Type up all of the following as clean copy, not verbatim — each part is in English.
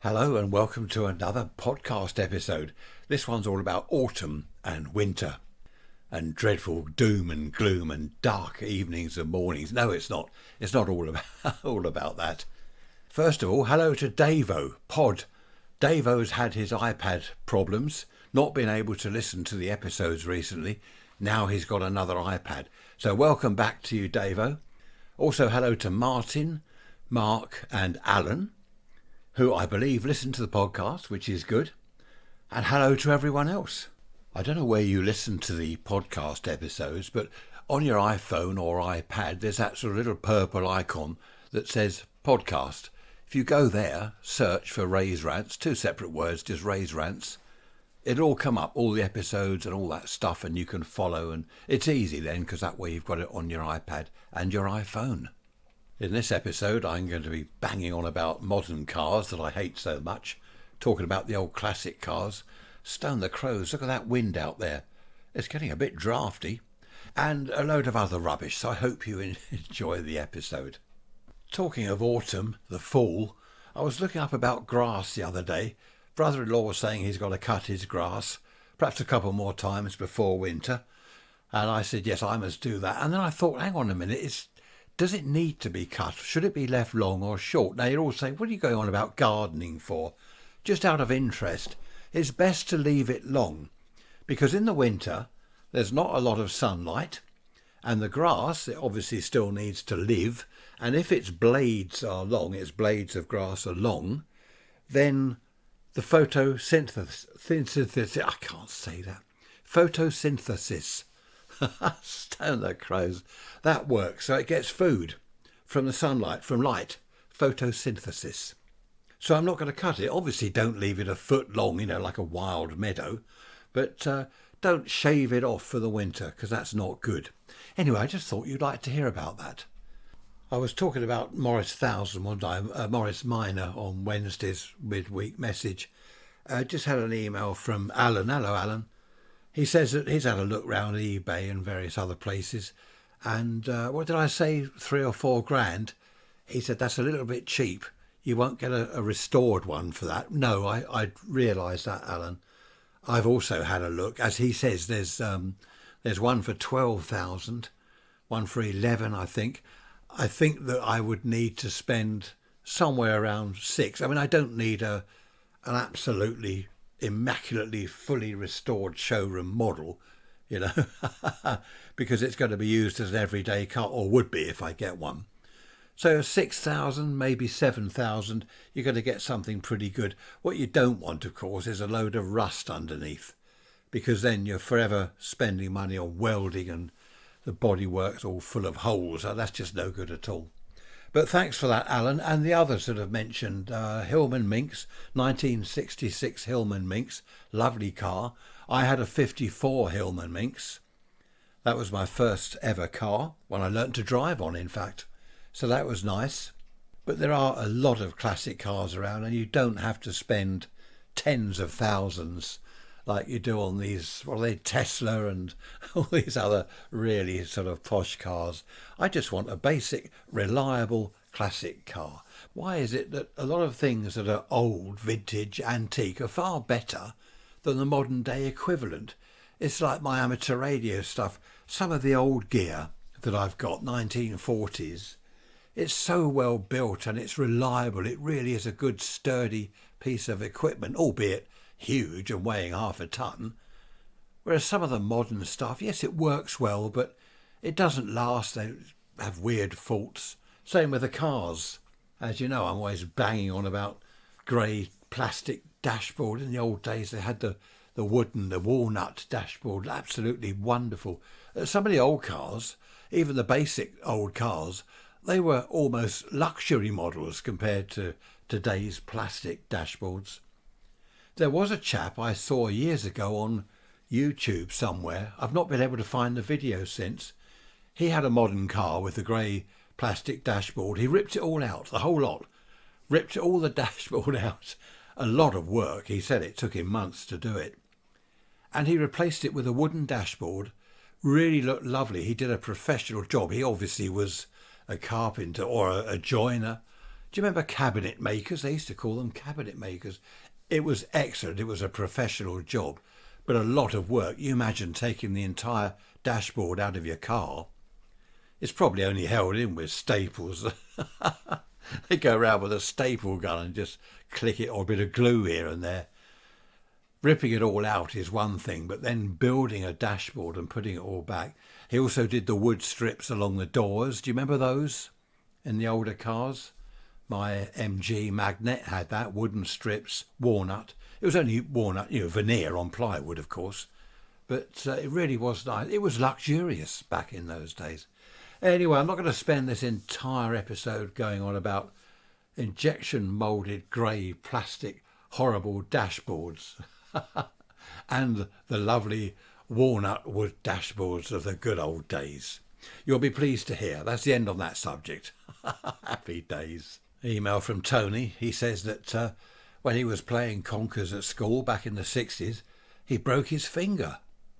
Hello and welcome to another podcast episode. This one's all about autumn and winter and dreadful doom and gloom and dark evenings and mornings. No, it's not. It's not all about, all about that. First of all, hello to Davo, Pod. Davo's had his iPad problems, not been able to listen to the episodes recently. Now he's got another iPad. So welcome back to you, Davo. Also hello to Martin, Mark and Alan, who I believe listen to the podcast, which is good. And hello to everyone else. I don't know where you listen to the podcast episodes, but on your iPhone or iPad, there's that sort of little purple icon that says podcast. If you go there, search for Rants, two separate words, just Rants, it'll all come up, all the episodes and all that stuff, and you can follow. And it's easy then, because that way you've got it on your iPad and your iPhone. In this episode, I'm going to be banging on about modern cars that I hate so much, talking about the old classic cars. Stone the crows, look at that wind out there. It's getting a bit drafty. And a load of other rubbish, so I hope you enjoy the episode. Talking of autumn, the fall, I was looking up about grass the other day. Brother-in-law was saying he's got to cut his grass, perhaps a couple more times before winter. And I said, yes, I must do that. And then I thought, hang on a minute, does it need to be cut? Should it be left long or short? Now, you're all saying, what are you going on about gardening for? Just out of interest, it's best to leave it long, because in the winter, there's not a lot of sunlight, and the grass, it obviously still needs to live, and if its blades are long, its blades of grass are long, then the photosynthesis, I can't say that, photosynthesis, stone the crows, that works. So it gets food from the sunlight, from light, photosynthesis. So I'm not going to cut it. Obviously don't leave it a foot long, like a wild meadow, but don't shave it off for the winter, because that's not good. Anyway, I just thought you'd like to hear about that. I was talking about Morris 1000 one time, Morris Minor, on Wednesday's midweek message. Just had an email from Alan. Hello, Alan. He says that he's had a look round eBay and various other places, and what did I say, 3 or 4 grand? He said that's a little bit cheap. You won't get a restored one for that. No, I realise that, Alan. I've also had a look. As he says, there's one for 12,000, one for 11, I think. I think that I would need to spend somewhere around 6. I mean, I don't need an absolutely immaculately fully restored showroom model, because it's going to be used as an everyday car, or would be if I get one. So 6,000, maybe 7,000, you're going to get something pretty good. What you don't want, of course, is a load of rust underneath, because then you're forever spending money on welding and the bodywork's all full of holes. So that's just no good at all. But thanks for that, Alan, and the others that have mentioned. Hillman Minx, 1966 Hillman Minx, lovely car. I had a 54 Hillman Minx. That was my first ever car, one I learnt to drive on, in fact. So that was nice. But there are a lot of classic cars around, and you don't have to spend tens of thousands like you do on these, Tesla and all these other really sort of posh cars. I just want a basic, reliable, classic car. Why is it that a lot of things that are old, vintage, antique are far better than the modern day equivalent? It's like my amateur radio stuff. Some of the old gear that I've got, 1940s, it's so well built and it's reliable. It really is a good, sturdy piece of equipment, albeit huge and weighing half a ton. Whereas some of the modern stuff, yes, it works well, but it doesn't last. They have weird faults. Same with the cars. As you know, I'm always banging on about grey plastic dashboard. In the old days, they had the wooden, the walnut dashboard. Absolutely wonderful. Some of the old cars, even the basic old cars, they were almost luxury models compared to today's plastic dashboards. There was a chap I saw years ago on YouTube somewhere. I've not been able to find the video since. He had a modern car with a grey plastic dashboard. He ripped it all out, the whole lot. Ripped all the dashboard out. A lot of work. He said it took him months to do it. And he replaced it with a wooden dashboard. Really looked lovely. He did a professional job. He obviously was a carpenter or a joiner. Do you remember cabinet makers? They used to call them cabinet makers. It was excellent. It was a professional job, but a lot of work. You imagine taking the entire dashboard out of your car. It's probably only held in with staples. They go around with a staple gun and just click it, or a bit of glue here and there. Ripping it all out is one thing, but then building a dashboard and putting it all back. He also did the wood strips along the doors. Do you remember those in the older cars? My MG Magnet had that, wooden strips, walnut. It was only walnut, veneer on plywood, of course. But it really was nice. It was luxurious back in those days. Anyway, I'm not going to spend this entire episode going on about injection moulded grey plastic horrible dashboards and the lovely walnut wood dashboards of the good old days. You'll be pleased to hear that's the end on that subject. Happy days. Email from Tony. He says that when he was playing conkers at school back in the 60s, he broke his finger.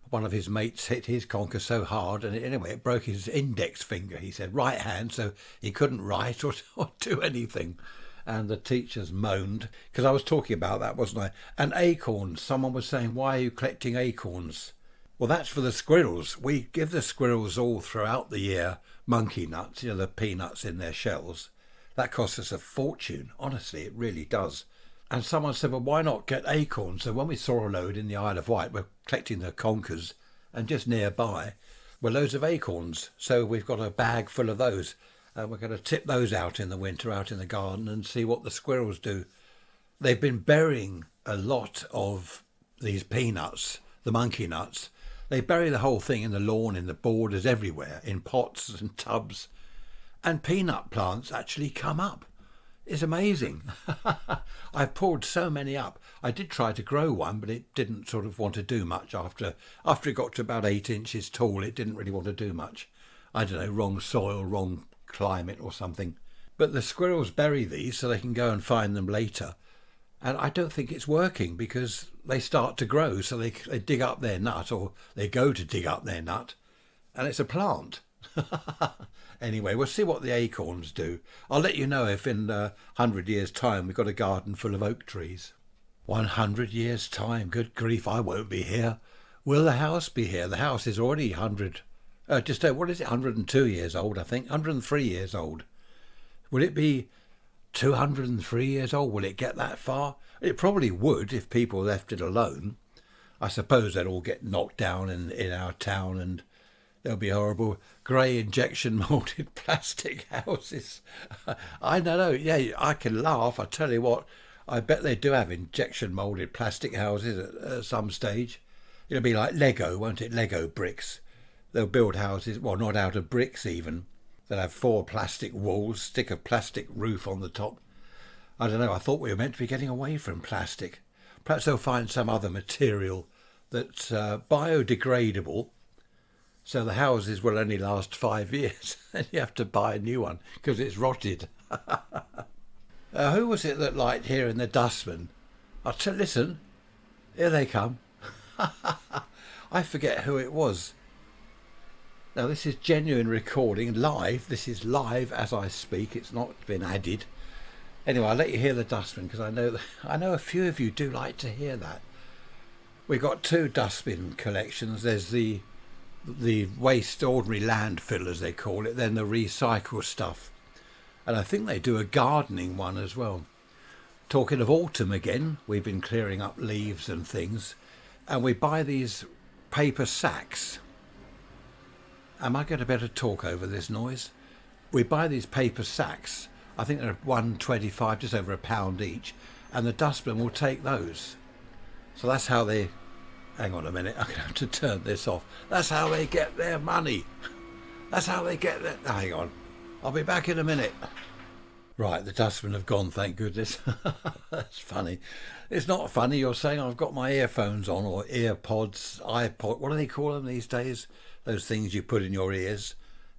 One of his mates hit his conker so hard, and it broke his index finger, he said, right hand, so he couldn't write or do anything. And the teachers moaned, because I was talking about that, wasn't I? And acorns. Someone was saying, why are you collecting acorns? Well, that's for the squirrels. We give the squirrels all throughout the year monkey nuts, the peanuts in their shells. That costs us a fortune. Honestly, it really does. And someone said, well, why not get acorns? So when we saw a load in the Isle of Wight, we're collecting the conkers, and just nearby were loads of acorns. So we've got a bag full of those. And we're going to tip those out in the winter, out in the garden, and see what the squirrels do. They've been burying a lot of these peanuts, the monkey nuts. They bury the whole thing in the lawn, in the borders, everywhere, in pots and tubs. And peanut plants actually come up. It's amazing. I've pulled so many up. I did try to grow one, but it didn't sort of want to do much. After it got to about 8 inches tall, it didn't really want to do much. I don't know, wrong soil, wrong climate or something. But the squirrels bury these so they can go and find them later. And I don't think it's working, because they start to grow, so they dig up their nut, or they go to dig up their nut, and it's a plant. Anyway, we'll see what the acorns do. I'll let you know if in 100 years' time we've got a garden full of oak trees. 100 years' time? Good grief, I won't be here. Will the house be here? The house is already 102 years old, I think. 103 years old. Will it be 203 years old? Will it get that far? It probably would if people left it alone. I suppose they'd all get knocked down in our town, and there'll be horrible grey injection moulded plastic houses. I don't know. Yeah, I can laugh. I tell you what, I bet they do have injection moulded plastic houses at some stage. It'll be like Lego, won't it? Lego bricks. They'll build houses, well, not out of bricks even. They'll have 4 plastic walls, stick a plastic roof on the top. I don't know. I thought we were meant to be getting away from plastic. Perhaps they'll find some other material that's biodegradable, so the houses will only last 5 years, and you have to buy a new one because it's rotted. Who was it that liked hearing the dustman? Listen, here they come. I forget who it was. Now, this is genuine recording, live. This is live as I speak. It's not been added. Anyway, I'll let you hear the dustman, because I know a few of you do like to hear that. We've got 2 dustbin collections. There's the waste, ordinary landfill as they call it, then the recycle stuff. And I think they do a gardening one as well. Talking of autumn again, we've been clearing up leaves and things, and we buy these paper sacks. Am I going to be able to talk over this noise? We buy these paper sacks. I think they're £1.25, just over £1 each, and the dustbin will take those. So that's how they... Hang on a minute, I'm going to have to turn this off. That's how they get their money. That's how they get their... Hang on, I'll be back in a minute. Right, the dustmen have gone, thank goodness. That's funny. It's not funny, you're saying I've got my earphones on, or earpods, iPod, what do they call them these days? Those things you put in your ears.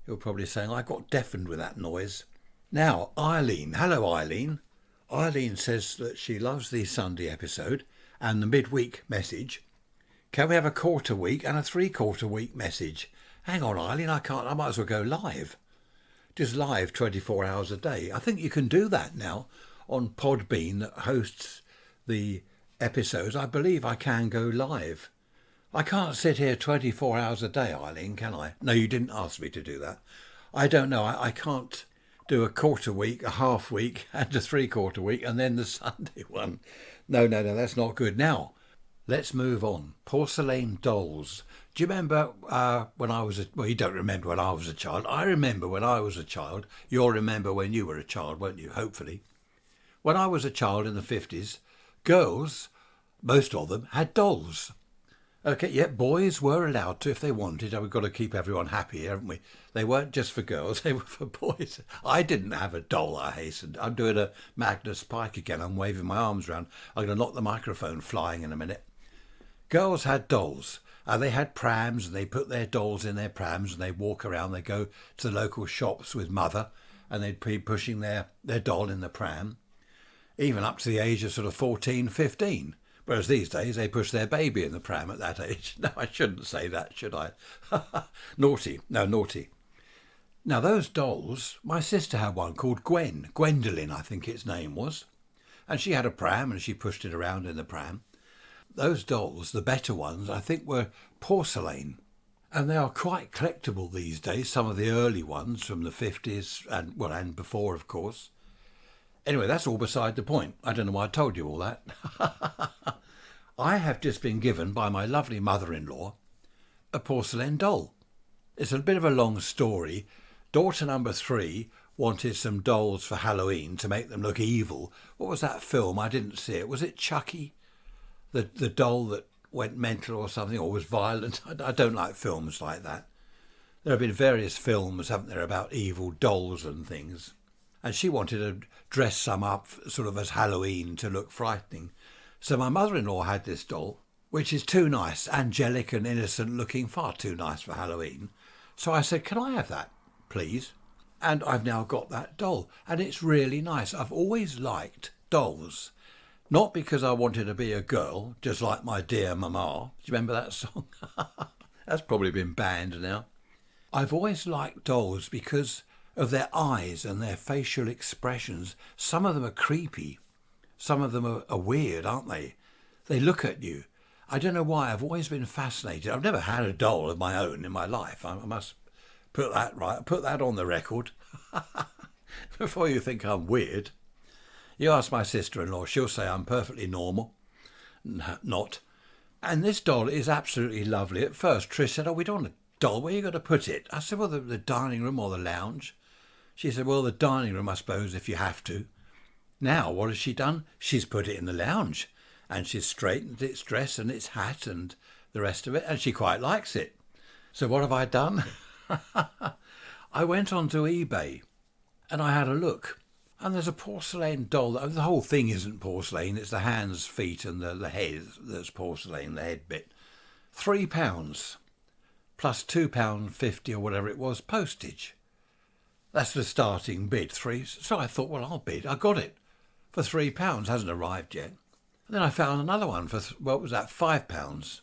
You're probably saying, I got deafened with that noise. Now, Eileen. Hello, Eileen. Eileen says that she loves the Sunday episode and the midweek message. Can we have a quarter week and a 3/4 week message? Hang on, Eileen, I might as well go live. just live 24 hours a day. I think you can do that now on Podbean that hosts the episodes. I believe I can go live. I can't sit here 24 hours a day, Eileen, can I? No, you didn't ask me to do that. I don't know. I can't do a quarter week, a half week, and a 3/4 week, and then the Sunday one. No, that's not good. Now, let's move on. Porcelain dolls. Do you remember when I was well, you don't remember when I was a child. I remember when I was a child. You'll remember when you were a child, won't you? Hopefully. When I was a child in the 50s, girls, most of them, had dolls. Okay, yeah, boys were allowed to if they wanted. We've got to keep everyone happy, haven't we? They weren't just for girls, they were for boys. I didn't have a doll, I hastened. I'm doing a Magnus Pike again. I'm waving my arms around. I'm going to knock the microphone flying in a minute. Girls had dolls. They had prams, and they put their dolls in their prams, and they walk around. They go to the local shops with mother, and they'd be pushing their doll in the pram, even up to the age of sort of 14, 15. Whereas these days they push their baby in the pram at that age. No, I shouldn't say that, should I? Naughty. No, naughty. Now those dolls, my sister had one called Gwendolyn, I think its name was. And she had a pram and she pushed it around in the pram. Those dolls, the better ones, I think were porcelain. And they are quite collectible these days, some of the early ones from the 50s and before, of course. Anyway, that's all beside the point. I don't know why I told you all that. I have just been given by my lovely mother-in-law a porcelain doll. It's a bit of a long story. Daughter number 3 wanted some dolls for Halloween to make them look evil. What was that film? I didn't see it. Was it Chucky? The doll that went mental or something, or was violent? I don't like films like that. There have been various films, haven't there, about evil dolls and things. And she wanted to dress some up sort of as Halloween to look frightening. So my mother-in-law had this doll, which is too nice, angelic and innocent looking, far too nice for Halloween. So I said, can I have that, please? And I've now got that doll, and it's really nice. I've always liked dolls, not because I wanted to be a girl, just like my dear mama. Do you remember that song? That's probably been banned now. I've always liked dolls because of their eyes and their facial expressions. Some of them are creepy. Some of them are weird, aren't they? They look at you. I don't know why. I've always been fascinated. I've never had a doll of my own in my life. I must put that right. Put that on the record before you think I'm weird. You ask my sister-in-law, she'll say I'm perfectly normal. Not. And this doll is absolutely lovely. At first, Trish said, we don't want a doll. Where are you going to put it? I said, well, the dining room or the lounge. She said, well, the dining room, I suppose, if you have to. Now, what has she done? She's put it in the lounge, and she's straightened its dress and its hat and the rest of it, and she quite likes it. So what have I done? I went onto eBay, and I had a look, and there's a porcelain doll. The whole thing isn't porcelain. It's the hands, feet, and the head that's porcelain, the head bit. £3, plus £2.50 or whatever it was, postage. That's the starting bid, 3. So I thought, well, I'll bid. I got it for £3. Hasn't arrived yet. And then I found another one for, what was that, £5.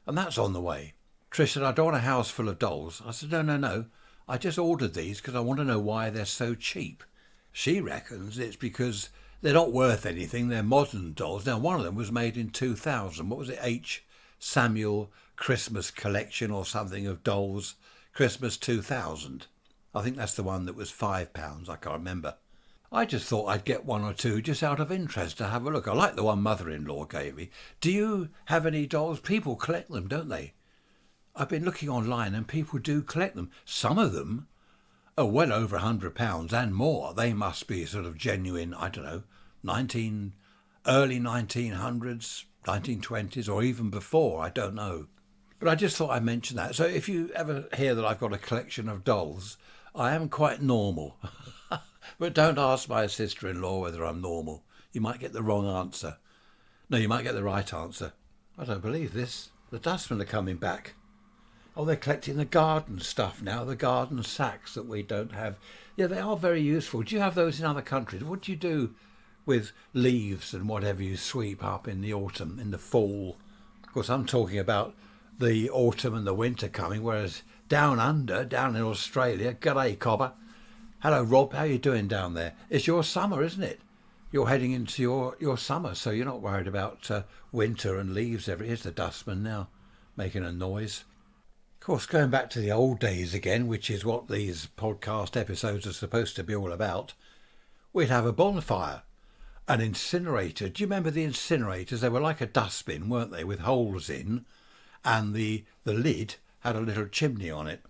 And that's on the way. Trish said, I don't want a house full of dolls. I said, no. I just ordered these because I want to know why they're so cheap. She reckons it's because they're not worth anything. They're modern dolls. Now, one of them was made in 2000. What was it? H. Samuel Christmas Collection or something of dolls. Christmas 2000. I think that's the one that was £5. I can't remember. I just thought I'd get one or two just out of interest to have a look. I like the one mother-in-law gave me. Do you have any dolls? People collect them, don't they? I've been looking online and people do collect them. Some of them are well over £100 and more. They must be sort of genuine, I don't know, early 1900s, 1920s, or even before, I don't know. But I just thought I'd mention that. So if you ever hear that I've got a collection of dolls, I am quite normal. But don't ask my sister-in-law whether I'm normal. You might get the wrong answer. No, you might get the right answer. I don't believe this. The dustmen are coming back. Oh, they're collecting the garden stuff now, the garden sacks that we don't have. Yeah, they are very useful. Do you have those in other countries? What do you do with leaves and whatever you sweep up in the autumn, in the fall? Of course, I'm talking about the autumn and the winter coming, whereas down under, down in Australia, g'day cobber, Hello, Rob. How you doing down there? It's your summer, isn't it? You're heading into your summer, so you're not worried about winter and leaves. Here's the dustman now, making a noise. Of course, going back to the old days again, which is what these podcast episodes are supposed to be all about, we'd have a bonfire, an incinerator. Do you remember the incinerators? They were like a dustbin, weren't they, with holes in, and the lid had a little chimney on it.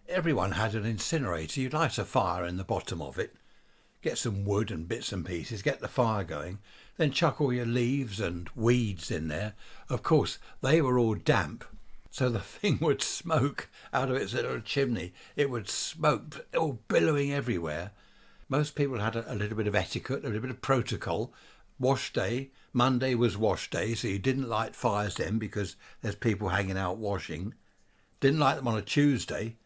Everyone had an incinerator. You'd light a fire in the bottom of it, get some wood and bits and pieces, get the fire going, then chuck all your leaves and weeds in there. Of course, they were all damp, so the thing would smoke out of its little chimney. It would smoke, all billowing everywhere. Most people had a little bit of etiquette, a little bit of protocol. Wash day, Monday was wash day, so you didn't light fires then because there's people hanging out washing. Didn't light them on a Tuesday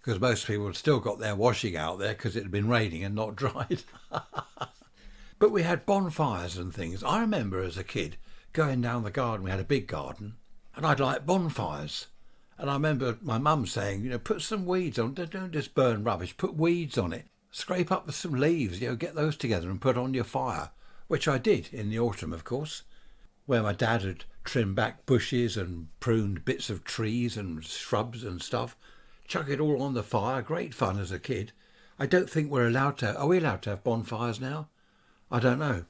because most people had still got their washing out there because it had been raining and not dried. But we had bonfires and things. I remember as a kid going down the garden, we had a big garden, and I'd light bonfires. And I remember my mum saying, put some weeds on, don't just burn rubbish, put weeds on it. Scrape up with some leaves, get those together and put on your fire, which I did in the autumn, of course, where my dad had trimmed back bushes and pruned bits of trees and shrubs and stuff. Chuck it all on the fire, great fun as a kid. I don't think are we allowed to have bonfires now? I don't know.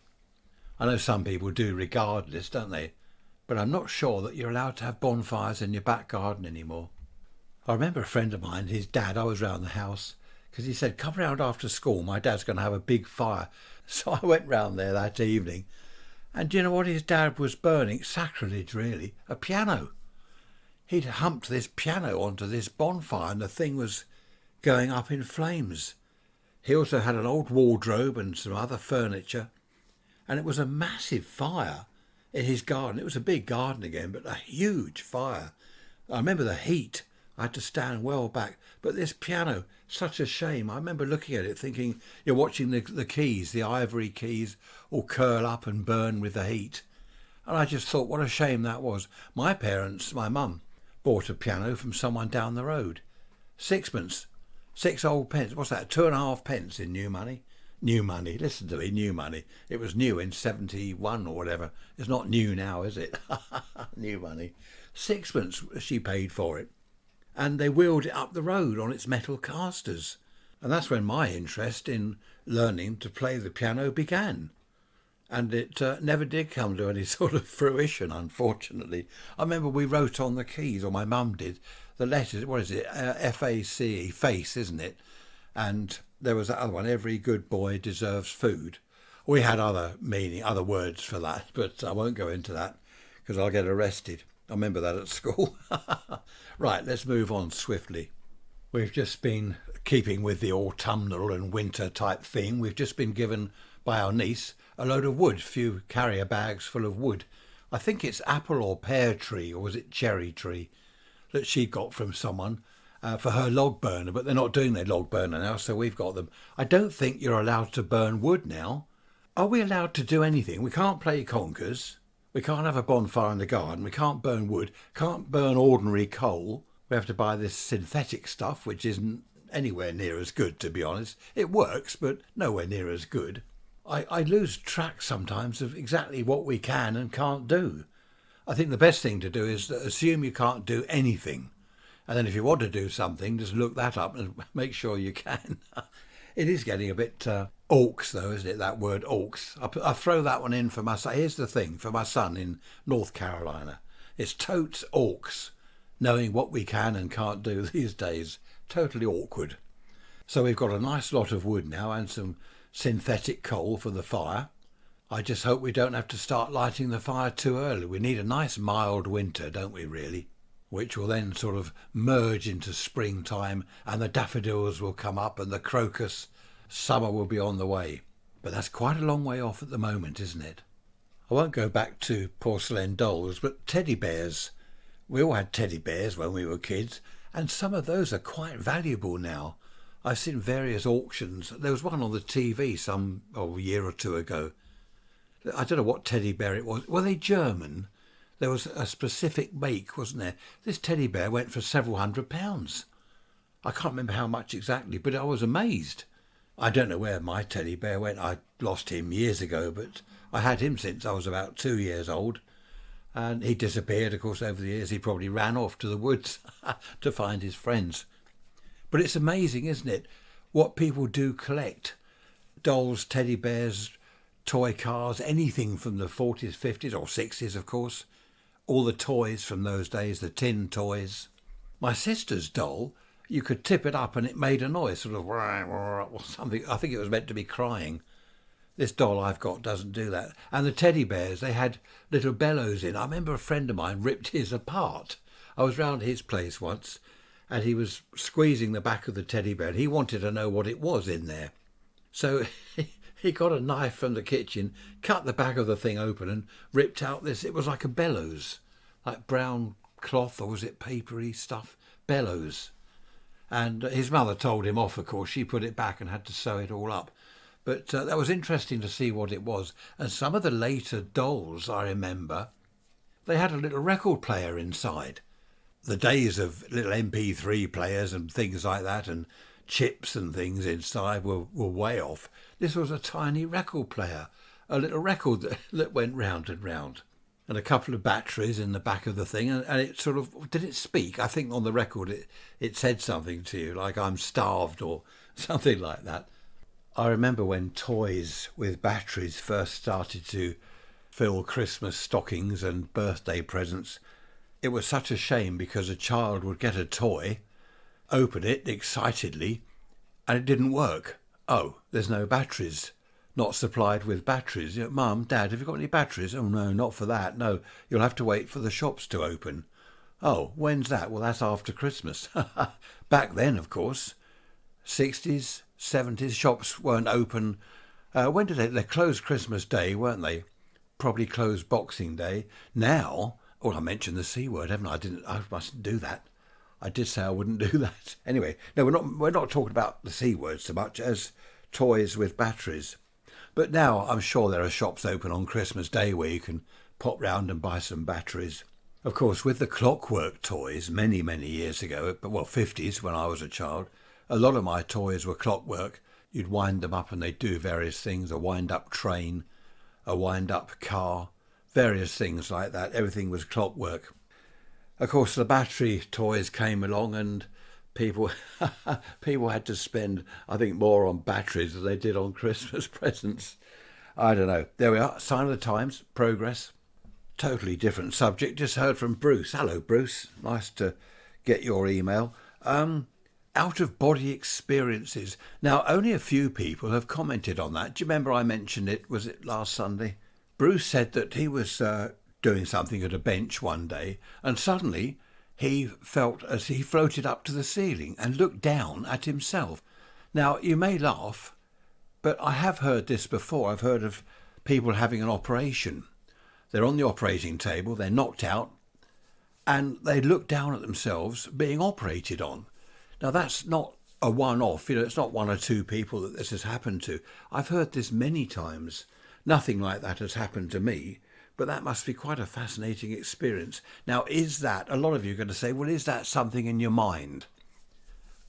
I know some people do regardless, don't they? But I'm not sure that you're allowed to have bonfires in your back garden anymore. I remember a friend of mine, his dad, I was round the house, because he said, come round after school, my dad's going to have a big fire. So I went round there that evening, and do you know what his dad was burning? Sacrilege, really. A piano. He'd humped this piano onto this bonfire and the thing was going up in flames. He also had an old wardrobe and some other furniture, and it was a massive fire in his garden. It was a big garden again, but a huge fire. I remember the heat. I had to stand well back. But this piano, such a shame. I remember looking at it thinking, you're watching the keys, the ivory keys, all curl up and burn with the heat. And I just thought, what a shame that was. My parents, my mum, bought a piano from someone down the road. Sixpence. 6 old pence. What's that? 2.5 pence in new money? New money. Listen to me, new money. It was new in 71 or whatever. It's not new now, is it? New money. 6pence she paid for it. And they wheeled it up the road on its metal casters. And that's when my interest in learning to play the piano began. And it never did come to any sort of fruition, unfortunately. I remember we wrote on the keys, or my mum did, the letters, what is it, F-A-C-E, face, isn't it? And there was that other one, every good boy deserves food. We had other words for that, but I won't go into that because I'll get arrested. I remember that at school. Right, let's move on swiftly. We've just been keeping with the autumnal and winter type theme. We've just been given by our niece a load of wood, few carrier bags full of wood. I think it's apple or pear tree, or was it cherry tree, that she got from someone for her log burner, but they're not doing their log burner now, so we've got them. I don't think you're allowed to burn wood now. Are we allowed to do anything? We can't play conkers. We can't have a bonfire in the garden. We can't burn wood. Can't burn ordinary coal. We have to buy this synthetic stuff, which isn't anywhere near as good, to be honest. It works, but nowhere near as good. I lose track sometimes of exactly what we can and can't do. I think the best thing to do is to assume you can't do anything. And then if you want to do something, just look that up and make sure you can. It is getting a bit orcs, though, isn't it, that word orcs? I throw that one in for my son. Here's the thing, for my son in North Carolina. It's totes orcs, knowing what we can and can't do these days. Totally awkward. So we've got a nice lot of wood now and some synthetic coal for the fire. I just hope we don't have to start lighting the fire too early. We need a nice mild winter, don't we, really? Which will then sort of merge into springtime and the daffodils will come up and the crocus. Summer will be on the way. But that's quite a long way off at the moment, isn't it? I won't go back to porcelain dolls, but teddy bears. We all had teddy bears when we were kids, and some of those are quite valuable now. I've seen various auctions. There was one on the TV a year or two ago. I don't know what teddy bear it was. Were they German? There was a specific make, wasn't there? This teddy bear went for several £100. I can't remember how much exactly, but I was amazed. I don't know where my teddy bear went. I lost him years ago, but I had him since I was about 2 years old. And he disappeared, of course, over the years. He probably ran off to the woods to find his friends. But it's amazing, isn't it, what people do collect. Dolls, teddy bears, toy cars, anything from the 40s, 50s or 60s, of course. All the toys from those days, the tin toys. My sister's doll, you could tip it up and it made a noise, sort of or something. I think it was meant to be crying. This doll I've got doesn't do that. And the teddy bears, they had little bellows in. I remember a friend of mine ripped his apart. I was round his place once and he was squeezing the back of the teddy bear and he wanted to know what it was in there. So he got a knife from the kitchen, cut the back of the thing open and ripped out this. It was like a bellows, like brown cloth, or was it papery stuff? Bellows. And his mother told him off, of course. She put it back and had to sew it all up. But that was interesting to see what it was. And some of the later dolls, I remember, they had a little record player inside. The days of little MP3 players and things like that and chips and things inside were way off. This was a tiny record player, a little record that went round and round. And a couple of batteries in the back of the thing. And it sort of, did it speak? I think on the record it said something to you, like I'm starved or something like that. I remember when toys with batteries first started to fill Christmas stockings and birthday presents. It was such a shame because a child would get a toy, open it excitedly, and it didn't work. Oh, there's no batteries. Not supplied with batteries. Mum, Dad, have you got any batteries? Oh, no, not for that. No, you'll have to wait for the shops to open. Oh, when's that? Well, that's after Christmas. Back then, of course, 60s, 70s, shops weren't open. When did they closed Christmas Day, weren't they? Probably closed Boxing Day. Now, I mentioned the C word, haven't I? I mustn't do that. I did say I wouldn't do that. Anyway, no, we're not talking about the C word so much as toys with batteries. But now I'm sure there are shops open on Christmas Day where you can pop round and buy some batteries. Of course, with the clockwork toys many, many years ago, 50s when I was a child, a lot of my toys were clockwork. You'd wind them up and they'd do various things, a wind-up train, a wind-up car, various things like that. Everything was clockwork. Of course, the battery toys came along and people had to spend, I think, more on batteries than they did on Christmas presents. I don't know. There we are. Sign of the times. Progress. Totally different subject. Just heard from Bruce. Hello, Bruce. Nice to get your email. Out-of-body experiences. Now, only a few people have commented on that. Do you remember I mentioned it? Was it last Sunday? Bruce said that he was doing something at a bench one day and suddenly he felt as he floated up to the ceiling and looked down at himself. Now, you may laugh, but I have heard this before. I've heard of people having an operation. They're on the operating table, they're knocked out, and they look down at themselves being operated on. Now, that's not a one-off. It's not one or two people that this has happened to. I've heard this many times. Nothing like that has happened to me. But that must be quite a fascinating experience. Now, is that, a lot of you are going to say, well, is that something in your mind?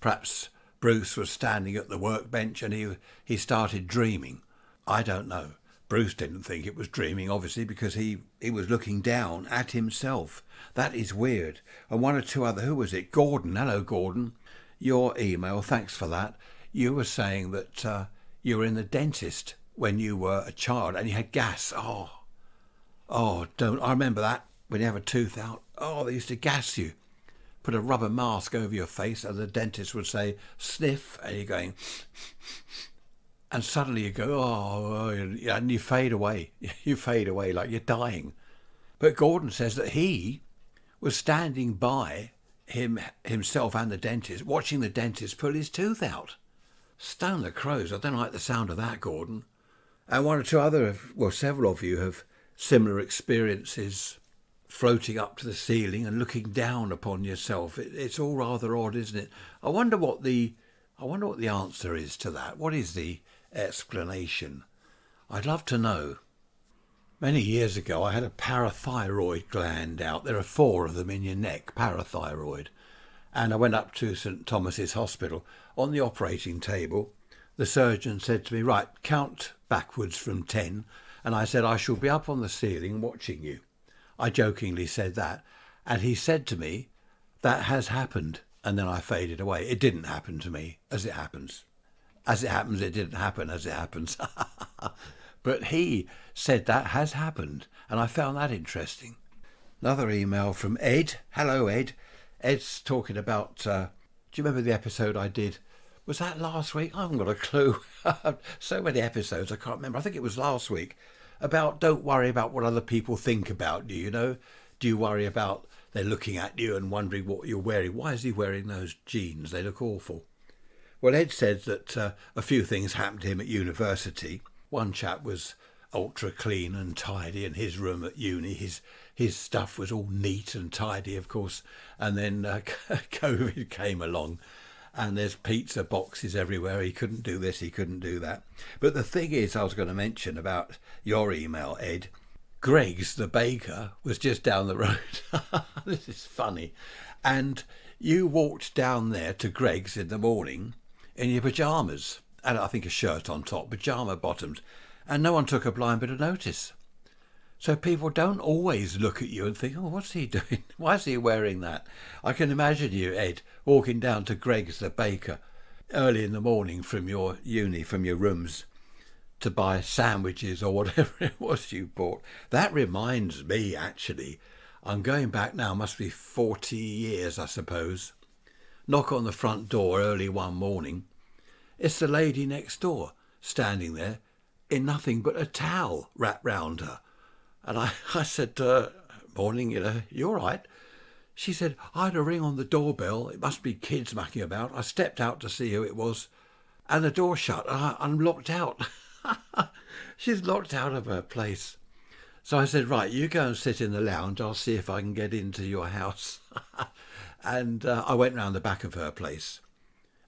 Perhaps Bruce was standing at the workbench and he started dreaming. I don't know. Bruce didn't think it was dreaming, obviously, because he was looking down at himself. That is weird. And one or two other, who was it? Gordon. Hello, Gordon. Your email, thanks for that. You were saying that you were in the dentist when you were a child and you had gas. Oh, don't. I remember that when you have a tooth out. Oh, they used to gas you. Put a rubber mask over your face and the dentist would say, sniff, and you're going, and suddenly you go, and you fade away. You fade away like you're dying. But Gordon says that he was standing by himself and the dentist, watching the dentist pull his tooth out. Stone the crows. I don't like the sound of that, Gordon. And one or two other, several of you have similar experiences, floating up to the ceiling and looking down upon yourself. It's all rather odd, isn't it? I wonder what the answer is to that. What is the explanation? I'd love to know. Many years ago, I had a parathyroid gland out. There are 4 of them in your neck, parathyroid. And I went up to St Thomas's Hospital. On the operating table, the surgeon said to me, right, count backwards from 10. And I said, I shall be up on the ceiling watching you. I jokingly said that. And he said to me, that has happened. And then I faded away. It didn't happen to me, as it happens. As it happens, it didn't happen as it happens. But he said that has happened. And I found that interesting. Another email from Ed. Hello, Ed. Ed's talking about, do you remember the episode I did? Was that last week? I haven't got a clue. So many episodes, I can't remember. I think it was last week. About don't worry about what other people think about you, you know? Do you worry about they're looking at you and wondering what you're wearing? Why is he wearing those jeans? They look awful. Well, Ed said that a few things happened to him at university. One chap was ultra clean and tidy in his room at uni. His stuff was all neat and tidy, of course. And then COVID came along. And there's pizza boxes everywhere. He couldn't do this, he couldn't do that. But the thing is, I was going to mention about your email, Ed. Greg's, the baker, was just down the road. This is funny. And you walked down there to Greg's in the morning in your pyjamas. And I think a shirt on top, pyjama bottoms. And no one took a blind bit of notice. So people don't always look at you and think, oh, what's he doing? Why is he wearing that? I can imagine you, Ed, walking down to Greg's the baker early in the morning from your uni, from your rooms, to buy sandwiches or whatever it was you bought. That reminds me, actually, I'm going back now, must be 40 years, I suppose. Knock on the front door early one morning. It's the lady next door, standing there in nothing but a towel wrapped round her. And I said to her, morning, you all right? She said, I had a ring on the doorbell. It must be kids mucking about. I stepped out to see who it was. And the door shut. I'm locked out. She's locked out of her place. So I said, right, you go and sit in the lounge. I'll see if I can get into your house. And I went round the back of her place.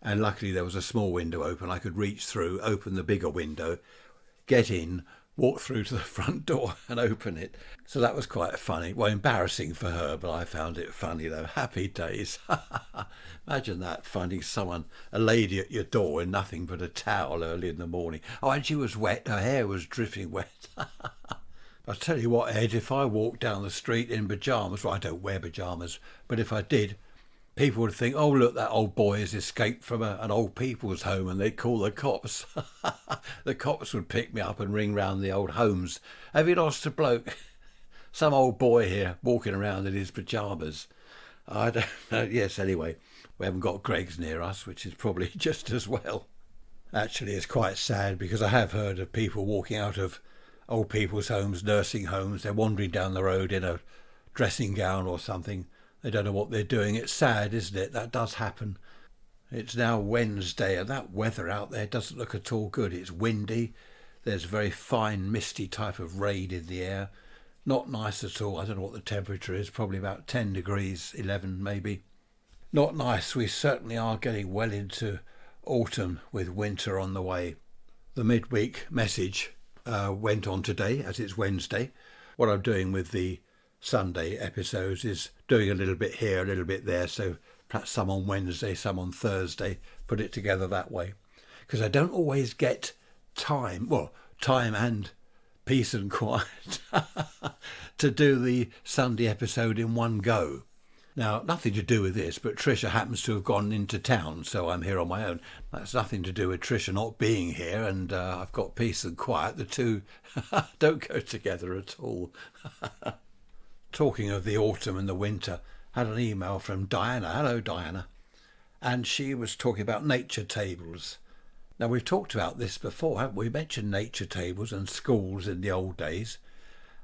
And luckily there was a small window open. I could reach through, open the bigger window, get in, walk through to the front door and open it. So that was quite funny. Well, embarrassing for her, but I found it funny though. Happy days. Imagine that, finding someone, a lady at your door in nothing but a towel early in the morning. Oh, and she was wet. Her hair was dripping wet. I'll tell you what, Ed, if I walked down the street in pyjamas, well, I don't wear pyjamas, but if I did, people would think, oh, look, that old boy has escaped from an old people's home, and they'd call the cops. The cops would pick me up and ring round the old homes. Have you lost a bloke? Some old boy here walking around in his pyjamas. I don't know. Yes, anyway, we haven't got Greg's near us, which is probably just as well. Actually, it's quite sad because I have heard of people walking out of old people's homes, nursing homes. They're wandering down the road in a dressing gown or something. They don't know what they're doing. It's sad, isn't it? That does happen. It's now Wednesday and that weather out there doesn't look at all good. It's windy. There's a very fine misty type of rain in the air. Not nice at all. I don't know what the temperature is. Probably about 10 degrees, 11 maybe. Not nice. We certainly are getting well into autumn with winter on the way. The midweek message went on today as it's Wednesday. What I'm doing with the Sunday episodes is doing a little bit here, a little bit there, so perhaps some on Wednesday, some on Thursday, put it together that way. Because I don't always get time and peace and quiet to do the Sunday episode in one go. Now, nothing to do with this, but Tricia happens to have gone into town, so I'm here on my own. That's nothing to do with Tricia not being here, and I've got peace and quiet. The two don't go together at all. Talking of the autumn and the winter, had an email from Diana. Hello, Diana. And she was talking about nature tables. Now, we've talked about this before, haven't we? We mentioned nature tables and schools in the old days.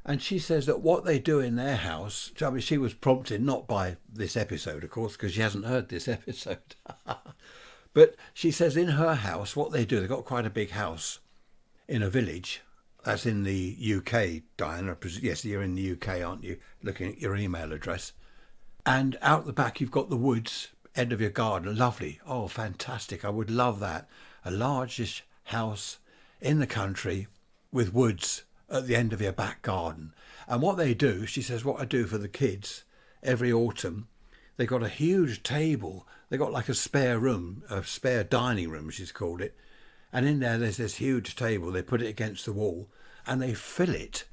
And she says that what they do in their house, I mean, she was prompted not by this episode, of course, because she hasn't heard this episode. But she says in her house, what they do, they've got quite a big house in a village. That's in the UK, Diana. Yes, you're in the UK, aren't you? Looking at your email address. And out the back, you've got the woods, end of your garden. Lovely. Oh, fantastic. I would love that. A largish house in the country with woods at the end of your back garden. And what they do, she says, what I do for the kids every autumn, they got a huge table. They got like a spare room, a spare dining room, she's called it. And in there's this huge table. They put it against the wall and they fill it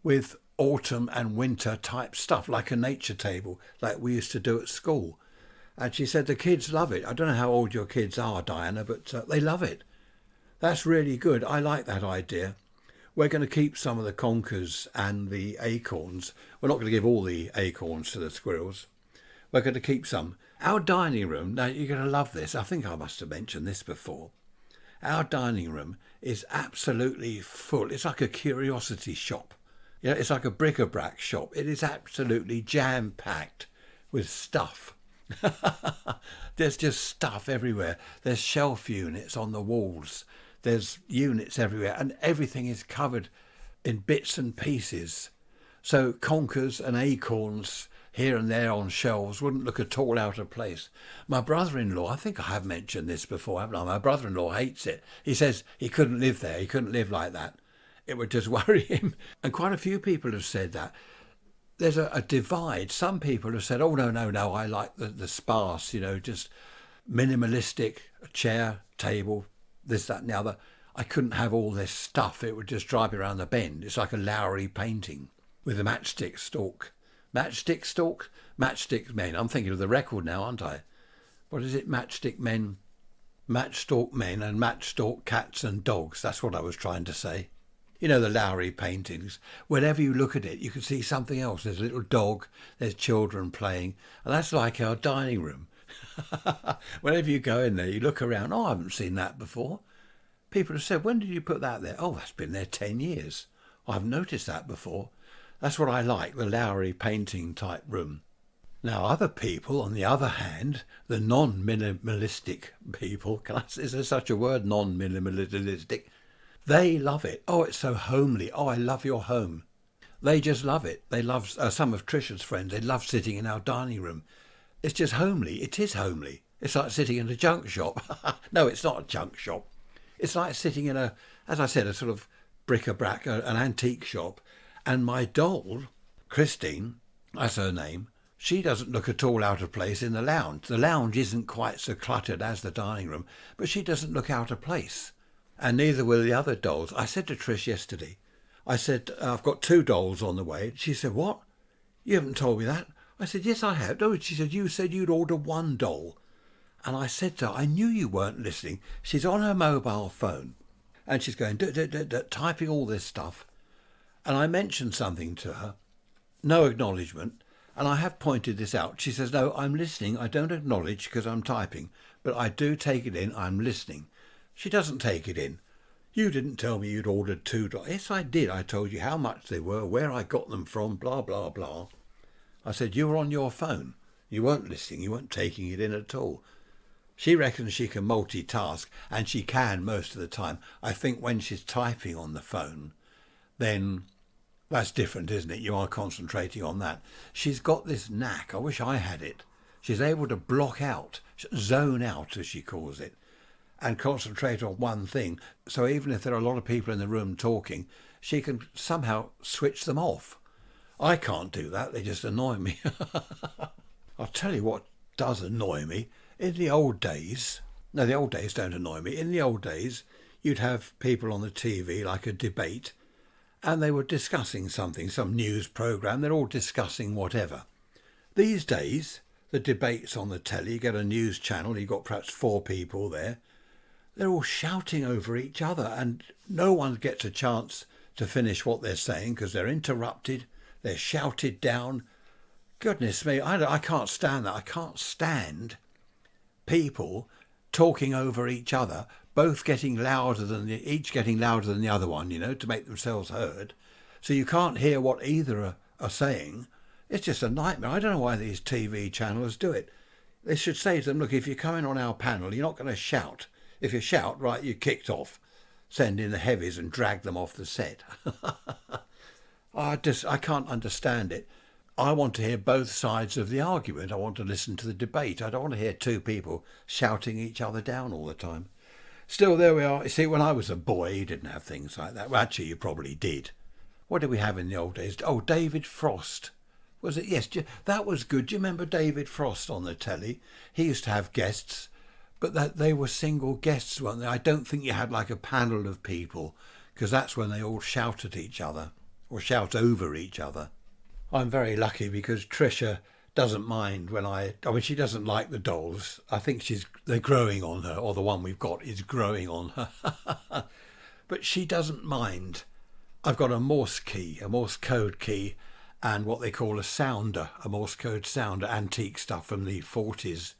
with autumn and winter type stuff, like a nature table, like we used to do at school. And she said the kids love it. I don't know how old your kids are, Diana, but they love it. That's really good. I like that idea. We're going to keep some of the conkers and the acorns. We're not going to give all the acorns to the squirrels. We're going to keep some. Our dining room, now you're going to love this. I think I must have mentioned this before. Our dining room is absolutely full. It's like a curiosity shop. You know, it's like a bric-a-brac shop. It is absolutely jam-packed with stuff. There's just stuff everywhere. There's shelf units on the walls. There's units everywhere, and everything is covered in bits and pieces. So conkers and acorns here and there on shelves wouldn't look at all out of place. My brother-in-law, I think I have mentioned this before, haven't I? My brother-in-law hates it. He says he couldn't live there. He couldn't live like that. It would just worry him. And quite a few people have said that. There's a divide. Some people have said, oh, no, I like the sparse, just minimalistic, chair, table, this, that and the other. I couldn't have all this stuff. It would just drive me around the bend. It's like a Lowry painting with a matchstick stalk. Matchstick stalk? Matchstick men. I'm thinking of the record now, aren't I? What is it? Matchstick men, matchstalk men and matchstalk cats and dogs. That's what I was trying to say. You know, the Lowry paintings. Whenever you look at it, you can see something else. There's a little dog, there's children playing, and that's like our dining room. Whenever you go in there, you look around, oh, I haven't seen that before. People have said, when did you put that there? Oh, that's been there 10 years. I've noticed that before. That's what I like, the Lowry painting type room. Now, other people, on the other hand, the non-minimalistic people, is there such a word, non-minimalistic? They love it. Oh, it's so homely. Oh, I love your home. They just love it. They love, some of Trisha's friends, they love sitting in our dining room. It's just homely. It is homely. It's like sitting in a junk shop. No, it's not a junk shop. It's like sitting in as I said, a sort of bric-a-brac, an antique shop. And my doll, Christine, that's her name, she doesn't look at all out of place in the lounge. The lounge isn't quite so cluttered as the dining room, but she doesn't look out of place. And neither will the other dolls. I said to Trish yesterday, I said, I've got 2 dolls on the way. She said, what? You haven't told me that. I said, yes, I have. No, she said, you said you'd order 1 doll. And I said to her, I knew you weren't listening. She's on her mobile phone and she's going, typing all this stuff. And I mentioned something to her, no acknowledgement. And I have pointed this out. She says, no, I'm listening. I don't acknowledge because I'm typing, but I do take it in. I'm listening. She doesn't take it in. You didn't tell me you'd ordered 2 dolls. Yes, I did. I told you how much they were, where I got them from, blah, blah, blah. I said, you were on your phone. You weren't listening. You weren't taking it in at all. She reckons she can multitask, and she can most of the time. I think when she's typing on the phone, then that's different, isn't it? You are concentrating on that. She's got this knack. I wish I had it. She's able to block out, zone out, as she calls it, and concentrate on one thing. So even if there are a lot of people in the room talking, she can somehow switch them off. I can't do that. They just annoy me. I'll tell you what does annoy me. In the old days, no, the old days don't annoy me. In the old days, you'd have people on the TV, like a debate, and they were discussing something, some news programme. They're all discussing whatever. These days, the debates on the telly, you get a news channel, you've got perhaps 4 people there. They're all shouting over each other and no one gets a chance to finish what they're saying because they're interrupted, they're shouted down. Goodness me, I can't stand that. I can't stand people talking over each other, both getting louder than each getting louder than the other one, to make themselves heard. So you can't hear what either are saying. It's just a nightmare. I don't know why these TV channels do it. They should say to them, look, if you're coming on our panel, you're not going to shout. If you shout, right, you're kicked off. Send in the heavies and drag them off the set. I can't understand it. I want to hear both sides of the argument. I want to listen to the debate. I don't want to hear 2 people shouting each other down all the time. Still, there we are. You see, when I was a boy, you didn't have things like that. Well, actually, you probably did. What did we have in the old days? Oh, David Frost. Was it? Yes, that was good. Do you remember David Frost on the telly? He used to have guests, But that they were single guests, weren't they? I don't think you had like a panel of people, because that's when they all shout at each other or shout over each other. I'm very lucky because Trisha doesn't mind when I mean, she doesn't like the dolls. I think they're growing on her, or the one we've got is growing on her. But she doesn't mind. I've got a Morse key, a Morse code key, and what they call a sounder, a Morse code sounder, antique stuff from the 40s,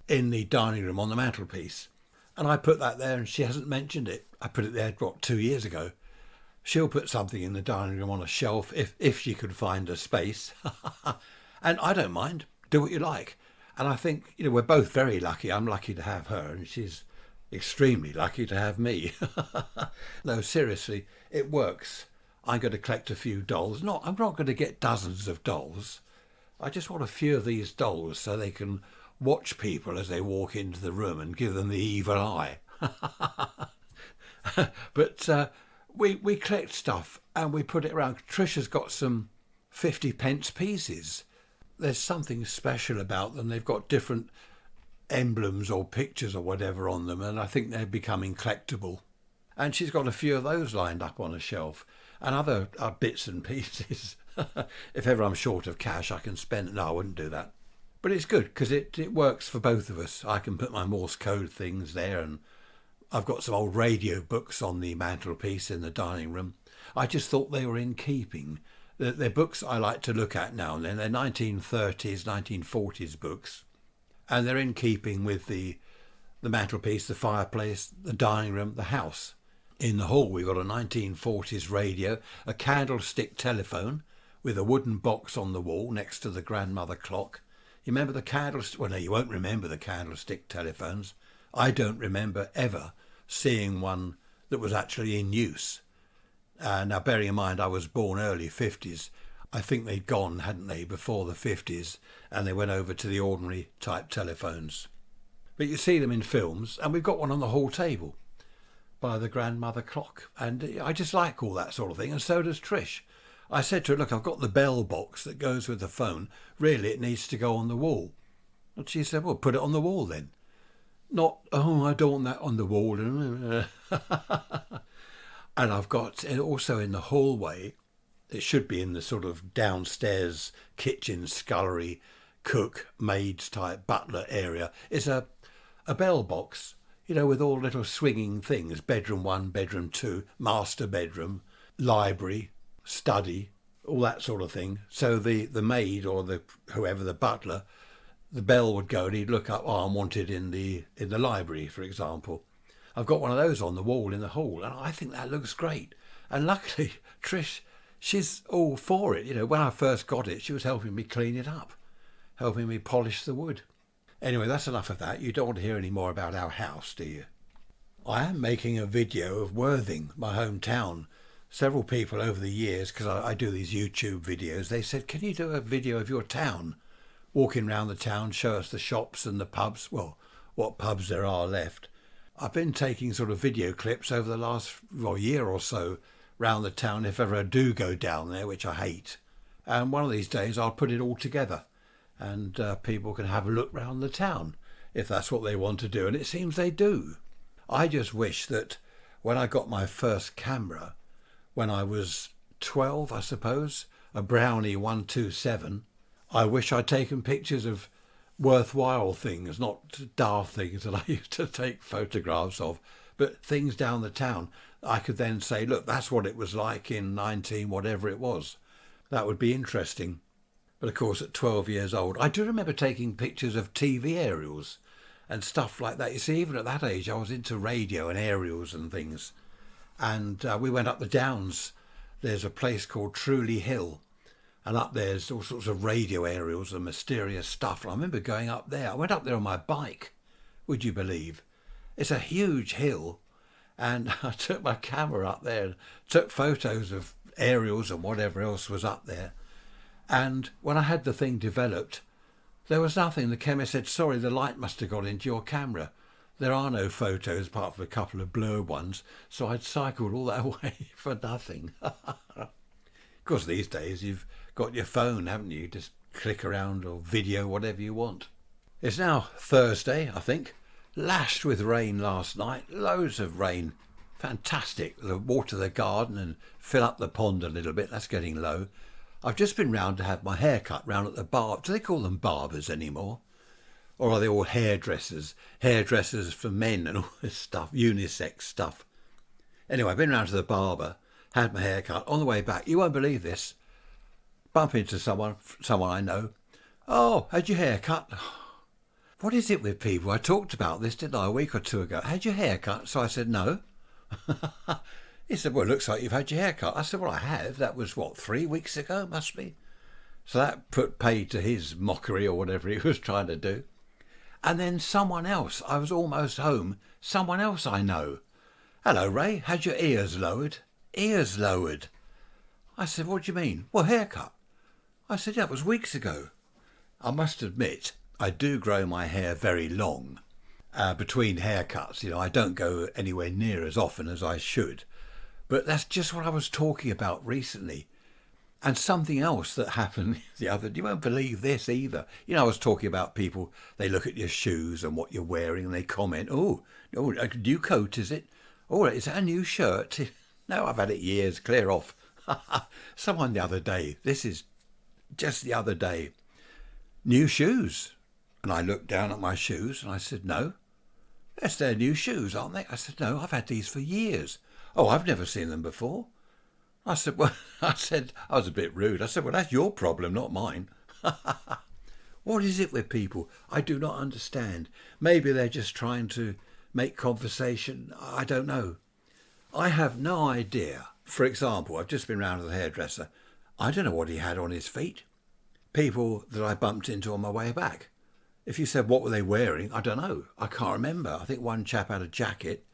in the dining room on the mantelpiece. And I put that there and she hasn't mentioned it. I put it there, 2 years ago. She'll put something in the dining room on a shelf if she could find a space. And I don't mind. Do what you like. And I think, we're both very lucky. I'm lucky to have her and she's extremely lucky to have me. No, seriously, it works. I'm going to collect a few dolls. I'm not going to get dozens of dolls. I just want a few of these dolls so they can watch people as they walk into the room and give them the evil eye. But we collect stuff and we put it around. Trisha's got some 50p pieces. There's something special about them. They've got different emblems or pictures or whatever on them, and I think they're becoming collectible. And she's got a few of those lined up on a shelf, and other bits and pieces. If ever I'm short of cash, I can spend. No, I wouldn't do that. But it's good because it works for both of us. I can put my Morse code things there, and I've got some old radio books on the mantelpiece in the dining room. I just thought they were in keeping. They're books I like to look at now and then. They're 1930s, 1940s books. And they're in keeping with the mantelpiece, the fireplace, the dining room, the house. In the hall, we've got a 1940s radio, a candlestick telephone with a wooden box on the wall next to the grandmother clock. You remember the candlestick? Well, no, you won't remember the candlestick telephones. I don't remember ever seeing one that was actually in use. Now, bearing in mind, I was born early 50s. I think they'd gone, hadn't they, before the 50s, and they went over to the ordinary type telephones. But you see them in films, and we've got one on the hall table by the grandmother clock. And I just like all that sort of thing, and so does Trish. I said to her, look, I've got the bell box that goes with the phone. Really, it needs to go on the wall. And she said, well, put it on the wall then. Not, oh, I don't want that on the wall. And I've got, also in the hallway, it should be in the sort of downstairs kitchen, scullery, cook, maids type, butler area, is a bell box, with all little swinging things. Bedroom 1, bedroom 2, master bedroom, library, study, all that sort of thing. So the maid or whoever, the butler, the bell would go and he'd look up, I'm wanted in the library, for example. I've got one of those on the wall in the hall, and I think that looks great. And luckily, Trish, she's all for it. When I first got it, she was helping me clean it up, helping me polish the wood. Anyway, that's enough of that. You don't want to hear any more about our house, do you? I am making a video of Worthing, my hometown. Several people over the years, because I do these YouTube videos, they said, can you do a video of your town? Walking around the town, show us the shops and the pubs. Well, what pubs there are left. I've been taking sort of video clips over the last year or so round the town if ever I do go down there, which I hate. And one of these days I'll put it all together and people can have a look round the town if that's what they want to do. And it seems they do. I just wish that when I got my first camera, when I was 12, I suppose, a Brownie 127, I wish I'd taken pictures of worthwhile things, not daft things that I used to take photographs of, but things down the town. I could then say, look, that's what it was like in 19, whatever it was. That would be interesting. But of course, at 12 years old, I do remember taking pictures of TV aerials and stuff like that. You see, even at that age, I was into radio and aerials and things. And we went up the downs. There's a place called Truleigh Hill. And up there's all sorts of radio aerials and mysterious stuff. And I remember going up there. I went up there on my bike, would you believe? It's a huge hill. And I took my camera up there and took photos of aerials and whatever else was up there. And when I had the thing developed, there was nothing. The chemist said, sorry, the light must have got into your camera. There are no photos apart from a couple of blurred ones. So I'd cycled all that way for nothing. Of course, these days you've got your phone, haven't you? Just click around or video whatever you want. It's now Thursday, I think, lashed with rain last night, loads of rain. Fantastic. The water the garden and fill up the pond a little bit. That's getting low. I've just been round to have my hair cut round at the bar. Do they call them barbers anymore? Or are they all hairdressers? Hairdressers for men and all this stuff, unisex stuff. Anyway, I've been round to the barber, had my hair cut. On the way back, you won't believe this, bump into someone I know. Oh, had your hair cut? What is it with people? I talked about this, didn't I, a week or two ago? Had your hair cut? So I said, no. He said, well, it looks like you've had your hair cut. I said, well, I have. That was, 3 weeks ago, must be. So that put paid to his mockery or whatever he was trying to do. And then someone else, I was almost home, someone else I know. Hello, Ray, had your ears lowered? Ears lowered. I said, what do you mean? Well, haircut. I said, yeah, it was weeks ago. I must admit, I do grow my hair very long. Between haircuts, I don't go anywhere near as often as I should. But that's just what I was talking about recently. And something else that happened the other day, you won't believe this either. I was talking about people, they look at your shoes and what you're wearing and they comment, oh, a new coat, is it? Oh, is that a new shirt? No, I've had it years, clear off. Someone the other day, this is just the other day, new shoes. And I looked down at my shoes and I said, no. Yes, they're new shoes, aren't they? I said, no, I've had these for years. Oh, I've never seen them before. I said, well, I was a bit rude. I said, well, that's your problem, not mine. What is it with people? I do not understand. Maybe they're just trying to make conversation. I don't know. I have no idea. For example, I've just been round to the hairdresser. I don't know what he had on his feet. People that I bumped into on my way back. If you said, what were they wearing? I don't know. I can't remember. I think one chap had a jacket.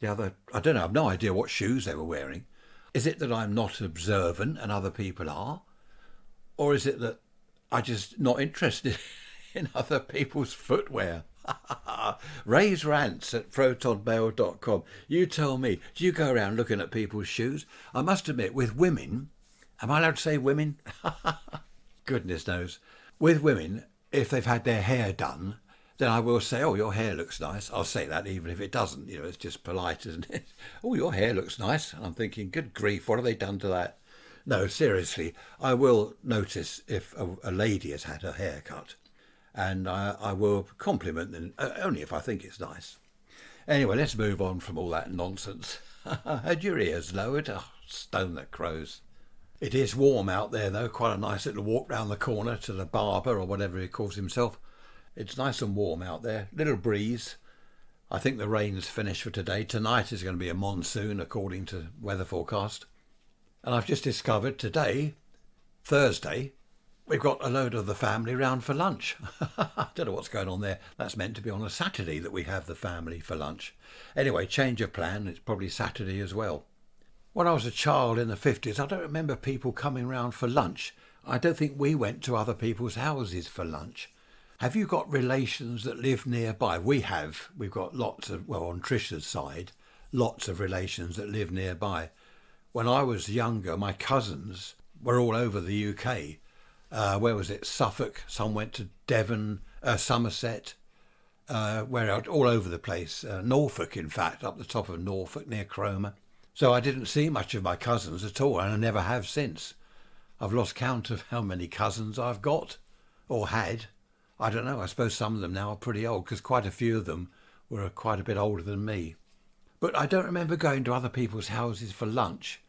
The other, I don't know. I've no idea what shoes they were wearing. Is it that I'm not observant and other people are? Or is it that I'm just not interested in other people's footwear? Ray's Rants at protonmail.com. You tell me, do you go around looking at people's shoes? I must admit, with women, am I allowed to say women? Goodness knows. With women, if they've had their hair done, then I will say, oh, your hair looks nice. I'll say that even if it doesn't. It's just polite, isn't it? Oh, your hair looks nice. And I'm thinking, good grief, what have they done to that? No, seriously, I will notice if a lady has had her hair cut. And I will compliment them, only if I think it's nice. Anyway, let's move on from all that nonsense. Had your ears lowered? Oh, stone that crows. It is warm out there, though. Quite a nice little walk round the corner to the barber or whatever he calls himself. It's nice and warm out there. Little breeze. I think the rain's finished for today. Tonight is going to be a monsoon, according to weather forecast. And I've just discovered today, Thursday, we've got a load of the family round for lunch. I don't know what's going on there. That's meant to be on a Saturday that we have the family for lunch. Anyway, change of plan. It's probably Saturday as well. When I was a child in the 50s, I don't remember people coming round for lunch. I don't think we went to other people's houses for lunch. Have you got relations that live nearby? We have. We've got lots of, well, on Trisha's side, lots of relations that live nearby. When I was younger, my cousins were all over the UK. Where was it? Suffolk. Some went to Devon, Somerset, all over the place. Norfolk, in fact, up the top of Norfolk near Cromer. So I didn't see much of my cousins at all, and I never have since. I've lost count of how many cousins I've got, or had. I don't know, I suppose some of them now are pretty old, because quite a few of them were quite a bit older than me. But I don't remember going to other people's houses for lunch,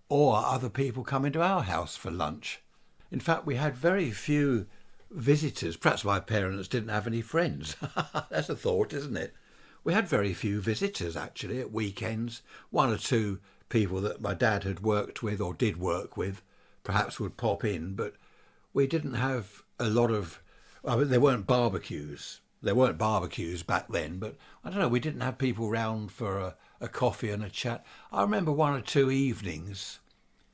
or other people coming to our house for lunch. In fact, we had very few visitors. Perhaps my parents didn't have any friends. That's a thought, isn't it? We had very few visitors, actually, at weekends. One or two people that my dad had worked with or did work with perhaps would pop in, but we didn't have a lot of... Well, there weren't barbecues. There weren't barbecues back then, but I don't know, we didn't have people round for a coffee and a chat. I remember one or two evenings,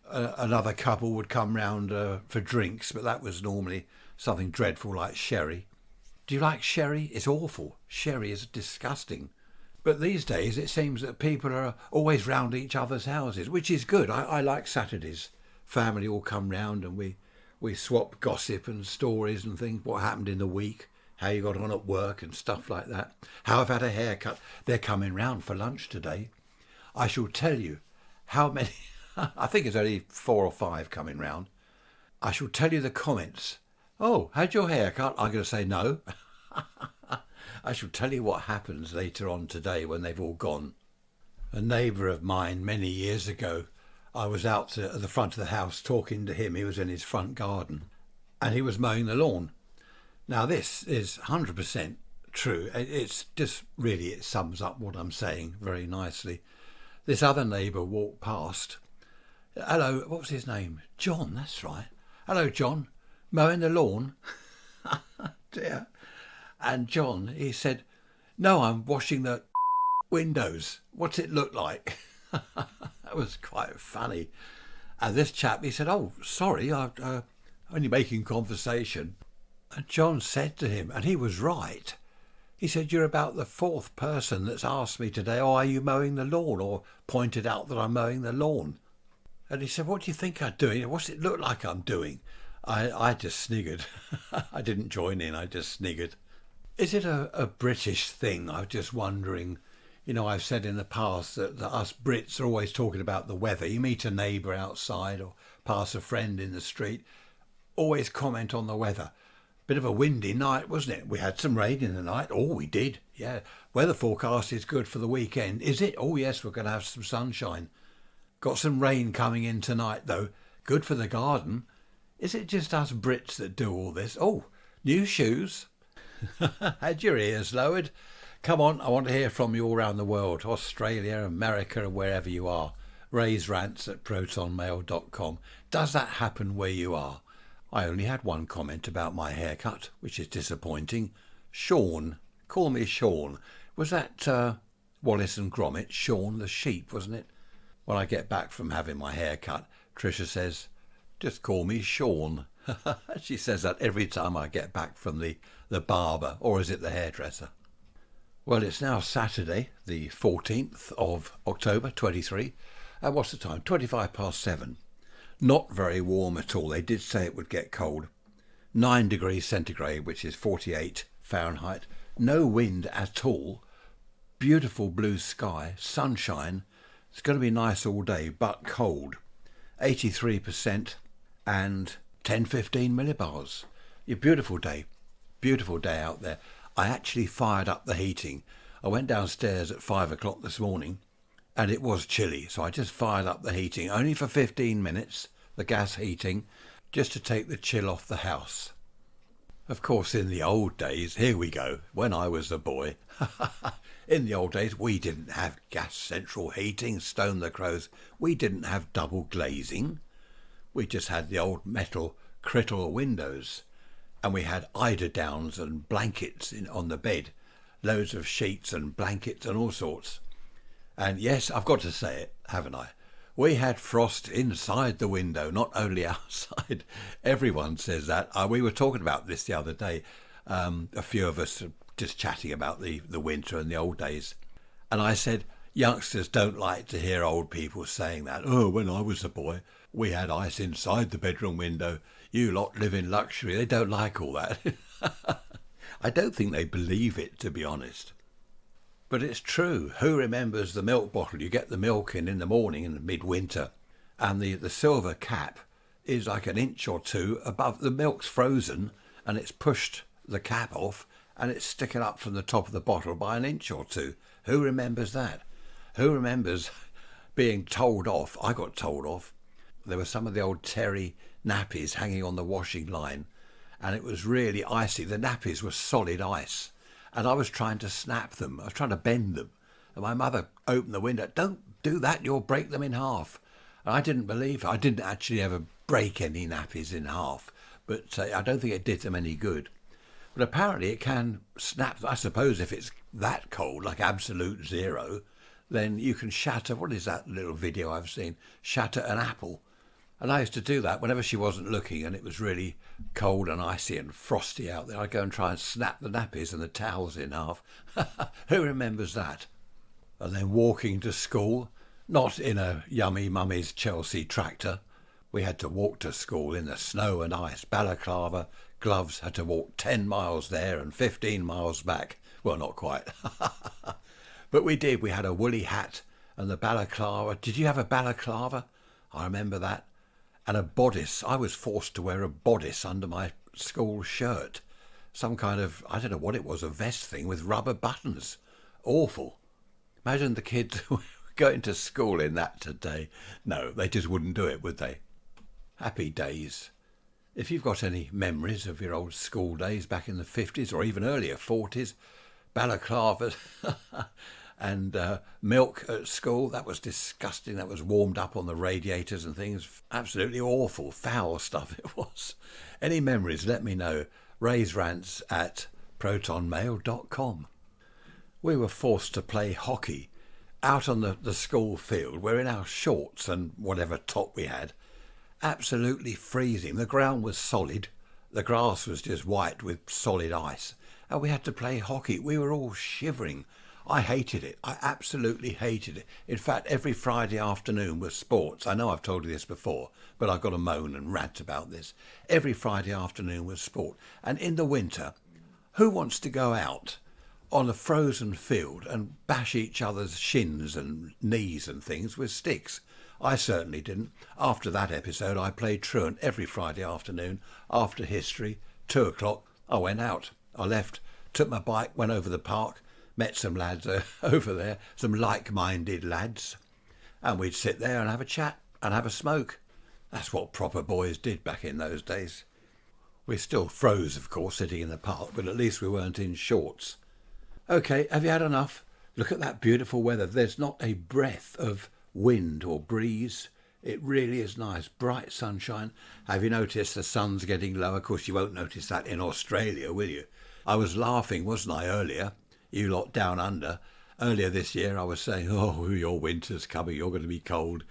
another couple would come round for drinks, but that was normally something dreadful like sherry. Do you like sherry? It's awful. Sherry is disgusting. But these days it seems that people are always round each other's houses, which is good. I like Saturdays. Family all come round and we swap gossip and stories and things, what happened in the week. how you got on at work and stuff like that, how I've had a haircut. They're coming round for lunch today. I shall tell you how many, I think it's only 4 or 5 coming round. I shall tell you the comments. Oh, had your haircut? I'm going to say no. I shall tell you what happens later on today when they've all gone. A neighbour of mine many years ago, I was out at the front of the house talking to him. He was in his front garden and he was mowing the lawn. Now this is 100% true. It's just really, it sums up what I'm saying very nicely. This other neighbour walked past. Hello, what was his name? John, that's right. Hello, John. Mowing the lawn? Dear. And John, he said, no, I'm washing the windows. What's it look like? That was quite funny. And this chap, he said, oh, sorry, I'm only making conversation. And John said to him, and he was right, he said, you're about the 4th person that's asked me today, oh, are you mowing the lawn? Or pointed out that I'm mowing the lawn. And he said, what do you think I'm doing? What's it look like I'm doing? I just sniggered. I didn't join in, I just sniggered. Is it a British thing? I'm just wondering. You know, I've said in the past that us Brits are always talking about the weather. You meet a neighbour outside or pass a friend in the street, always comment on the weather. Bit of a windy night, wasn't it? We had some rain in the night. Oh, we did. Yeah. Weather forecast is good for the weekend. Is it? Oh, yes, we're going to have some sunshine. Got some rain coming in tonight, though. Good for the garden. Is it just us Brits that do all this? Oh, new shoes. Had your ears lowered? Come on, I want to hear from you all around the world. Australia, America, and wherever you are. Raise rants at protonmail.com. Does that happen where you are? I only had one comment about my haircut, which is disappointing. Sean. Call me Sean. Was that Wallace and Gromit? Sean the sheep, wasn't it? When I get back from having my hair cut, Tricia says, just call me Sean. She says that every time I get back from the barber, or is it the hairdresser? Well, it's now Saturday, the 14th of October, 23. And what's the time? 7:25. Not very warm at all. They did say it would get cold. 9 degrees centigrade, which is 48 Fahrenheit. No wind at all. Beautiful blue sky, sunshine. It's going to be nice all day, but cold. 83% and 10-15 millibars. A beautiful day out there. I actually fired up the heating. I went downstairs at 5 o'clock this morning and it was chilly, so I just fired up the heating only for 15 minutes, the gas heating, just to take the chill off the house. Of course, in the old days, here we go, when I was a boy, in the old days we didn't have gas central heating, stone the crows. We didn't have double glazing. We just had the old metal crittle windows, and we had eiderdowns and blankets on the bed, loads of sheets and blankets and all sorts. And yes, I've got to say it, haven't I? We had frost inside the window, not only outside. Everyone says that. We were talking about this the other day, a few of us just chatting about the winter and the old days. And I said, youngsters don't like to hear old people saying that. Oh, when I was a boy, we had ice inside the bedroom window. You lot live in luxury. They don't like all that. I don't think they believe it, to be honest. But it's true. Who remembers the milk bottle you get the milk in the morning in the midwinter, and the silver cap is like an inch or two above, the milk's frozen and it's pushed the cap off and it's sticking up from the top of the bottle by an inch or two. Who remembers that? Who remembers being told off? I got told off. There were some of the old terry nappies hanging on the washing line and it was really icy. The nappies were solid ice. And I was trying to snap them. I was trying to bend them. And my mother opened the window. Don't do that. You'll break them in half. And I didn't believe it. I didn't actually ever break any nappies in half. But I don't think it did them any good. But apparently it can snap. I suppose if it's that cold, like absolute zero, then you can shatter. What is that little video I've seen? Shatter an apple. And I used to do that whenever she wasn't looking and it was really cold and icy and frosty out there. I'd go and try and snap the nappies and the towels in half. Who remembers that? And then walking to school, not in a yummy mummy's Chelsea tractor. We had to walk to school in the snow and ice, balaclava, gloves, had to walk 10 miles there and 15 miles back. Well, not quite. But we did. We had a woolly hat and the balaclava. Did you have a balaclava? I remember that. And a bodice. I was forced to wear a bodice under my school shirt. Some kind of, I don't know what it was, a vest thing with rubber buttons. Awful. Imagine the kids going to school in that today. No, they just wouldn't do it, would they? Happy days. If you've got any memories of your old school days back in the 50s or even earlier 40s, balaclavas and milk at school, that was disgusting. That was warmed up on the radiators and things. Absolutely awful, foul stuff it was. Any memories, let me know. Raise Rants at protonmail.com. We were forced to play hockey out on the school field. We're in our shorts and whatever top we had. Absolutely freezing. The ground was solid. The grass was just white with solid ice. And we had to play hockey. We were all shivering. I hated it. I absolutely hated it. In fact, every Friday afternoon was sports. I know I've told you this before, but I've got to moan and rant about this. Every Friday afternoon was sport. And in the winter, who wants to go out on a frozen field and bash each other's shins and knees and things with sticks? I certainly didn't. After that episode, I played truant every Friday afternoon. After history, 2 o'clock, I went out. I left, took my bike, went over the park, met some lads over there, some like-minded lads, and we'd sit there and have a chat and have a smoke. That's what proper boys did back in those days. We still froze, of course, sitting in the park, but at least we weren't in shorts. OK, have you had enough? Look at that beautiful weather. There's not a breath of wind or breeze. It really is nice, bright sunshine. Have you noticed the sun's getting lower? Of course, you won't notice that in Australia, will you? I was laughing, wasn't I, earlier? You lot down under. Earlier this year, I was saying, oh, your winter's coming, you're going to be cold.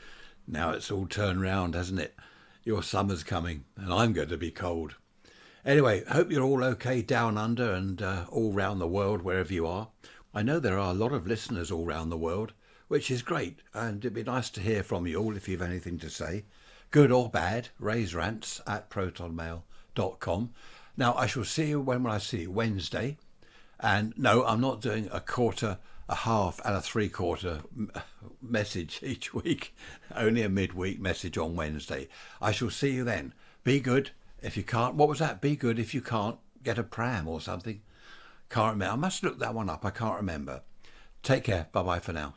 Now it's all turned round, hasn't it? Your summer's coming, and I'm going to be cold. Anyway, hope you're all okay down under and all round the world, wherever you are. I know there are a lot of listeners all round the world, which is great, and it'd be nice to hear from you all if you've anything to say, good or bad. Raise Rants at protonmail.com. Now, I shall see you when I see you, Wednesday. And no, I'm not doing a quarter, a half and a 3/4 message each week, only a midweek message on Wednesday. I shall see you then. Be good. If you can't, what was that? Be good if you can't, get a pram or something. Can't remember. I must look that one up. I can't remember. Take care. Bye-bye for now.